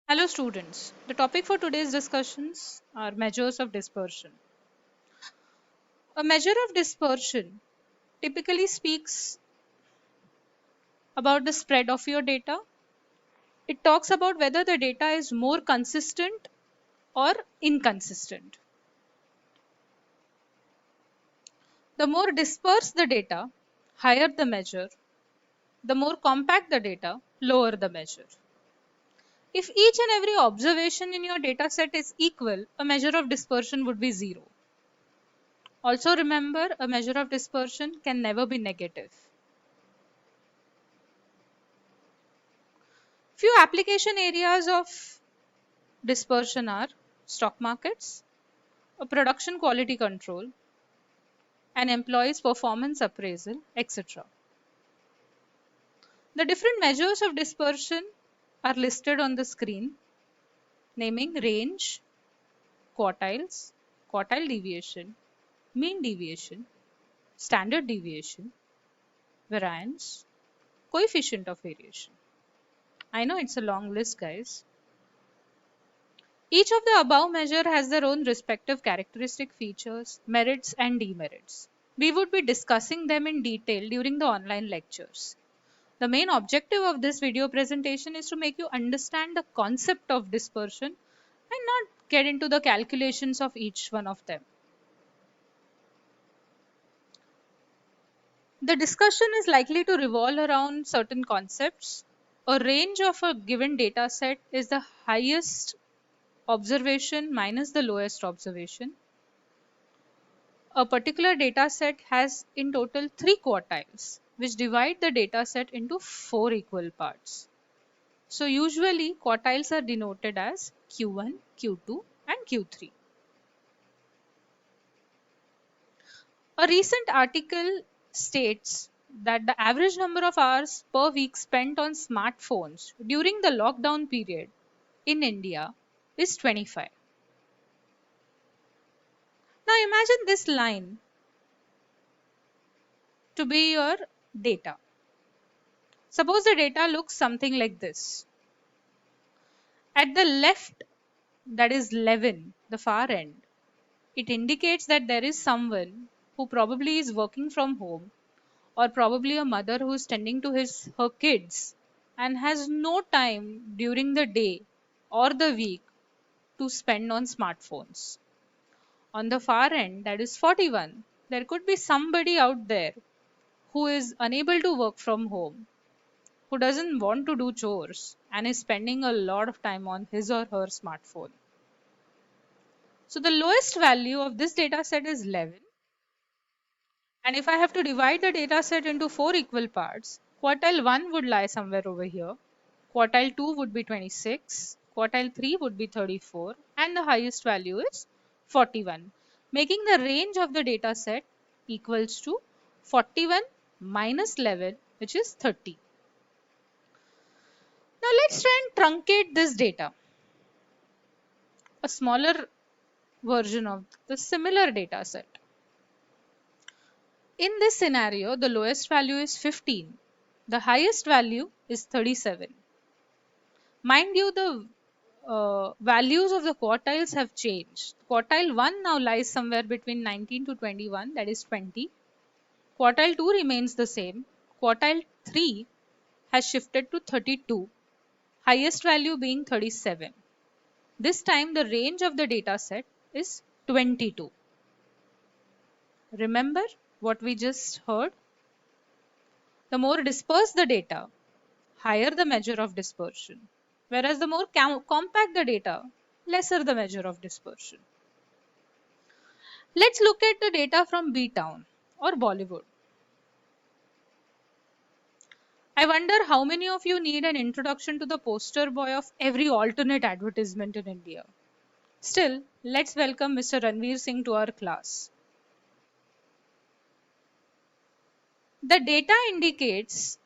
Hello students. The topic for today's discussions are measures of dispersion. A measure of dispersion typically speaks about the spread of your data. It talks about whether the data is more consistent or inconsistent. The more dispersed the data, higher the measure. The more compact the data, lower the measure. If each and every observation in your data set is equal, a measure of dispersion would be zero. Also remember, a measure of dispersion can never be negative. Few application areas of dispersion are stock markets, a production quality control, an employee's performance appraisal, etc. The different measures of dispersion are listed on the screen, naming range, quartiles, quartile deviation, mean deviation, standard deviation, variance, coefficient of variation. I know it's a long list, guys. Each of the above measure has their own respective characteristic features, merits and demerits. We would be discussing them in detail during the online lectures. The main objective of this video presentation is to make you understand the concept of dispersion and not get into the calculations of each one of them. The discussion is likely to revolve around certain concepts. A range of a given data set is the highest observation minus the lowest observation. A particular data set has in total three quartiles, which divide the data set into four equal parts. So usually quartiles are denoted as Q1, Q2 and Q3. A recent article states that the average number of hours per week spent on smartphones during the lockdown period in India is 25. Now imagine this line to be your data. Suppose the data looks something like this. At the left, that is 11, the far end, it indicates that there is someone who probably is working from home, or probably a mother who is tending to her kids and has no time during the day or the week to spend on smartphones. On the far end, that is 41, there could be somebody out there who is unable to work from home, who doesn't want to do chores and is spending a lot of time on his or her smartphone. So the lowest value of this data set is 11. And if I have to divide the data set into four equal parts, quartile 1 would lie somewhere over here, quartile 2 would be 26, quartile 3 would be 34, and the highest value is 41, making the range of the data set equals to 41 minus 11, which is 30. Now let's try and truncate this data. A smaller version of the similar data set. In this scenario, the lowest value is 15. The highest value is 37. Mind you, the values of the quartiles have changed. Quartile 1 now lies somewhere between 19 to 21, that is 20. Quartile 2 remains the same. Quartile 3 has shifted to 32, highest value being 37. This time the range of the data set is 22. Remember what we just heard? The more dispersed the data, higher the measure of dispersion. Whereas the more compact the data, lesser the measure of dispersion. Let's look at the data from B-Town or Bollywood. I wonder how many of you need an introduction to the poster boy of every alternate advertisement in India. Still, let's welcome Mr. Ranveer Singh to our class. The data indicates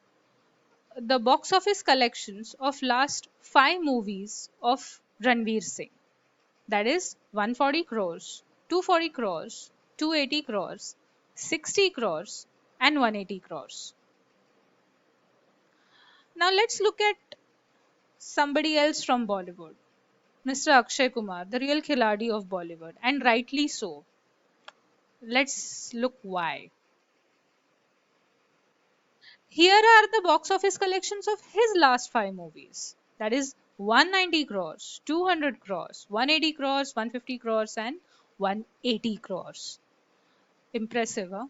the box office collections of last 5 movies of Ranveer Singh. That is 140 crores, 240 crores, 280 crores, 60 crores and 180 crores. Now let's look at somebody else from Bollywood, Mr. Akshay Kumar, the real Khiladi of Bollywood, and rightly so. Let's look why. Here are the box office collections of his last five movies. That is 190 crores, 200 crores, 180 crores, 150 crores, and 180 crores. Impressive, huh?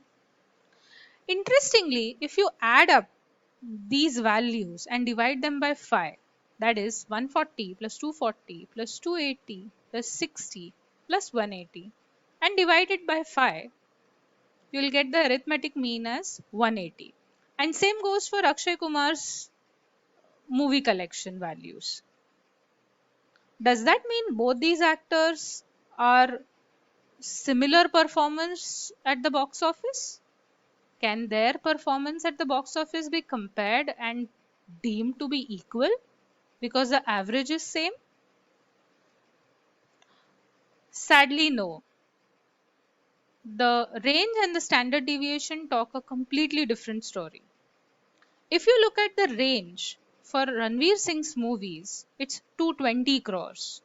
Interestingly, if you add up these values and divide them by 5, that is 140 plus 240 plus 280 plus 60 plus 180, and divide it by 5, you will get the arithmetic mean as 180. And same goes for Akshay Kumar's movie collection values. Does that mean both these actors are similar performance at the box office? Can their performance at the box office be compared and deemed to be equal because the average is same? Sadly, no. The range and the standard deviation talk a completely different story. If you look at the range for Ranveer Singh's movies, it's 220 crores,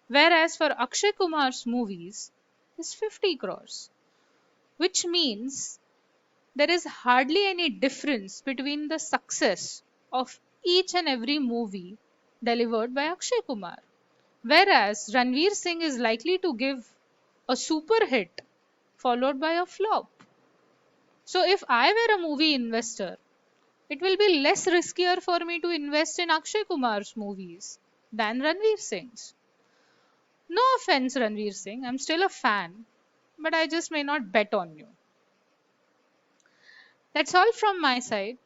whereas for Akshay Kumar's movies, it's 50 crores, which means there is hardly any difference between the success of each and every movie delivered by Akshay Kumar. Whereas Ranveer Singh is likely to give a super hit followed by a flop. So if I were a movie investor, it will be less riskier for me to invest in Akshay Kumar's movies than Ranveer Singh's. No offense, Ranveer Singh, I'm still a fan, but I just may not bet on you. That's all from my side.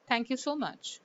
Thank you so much.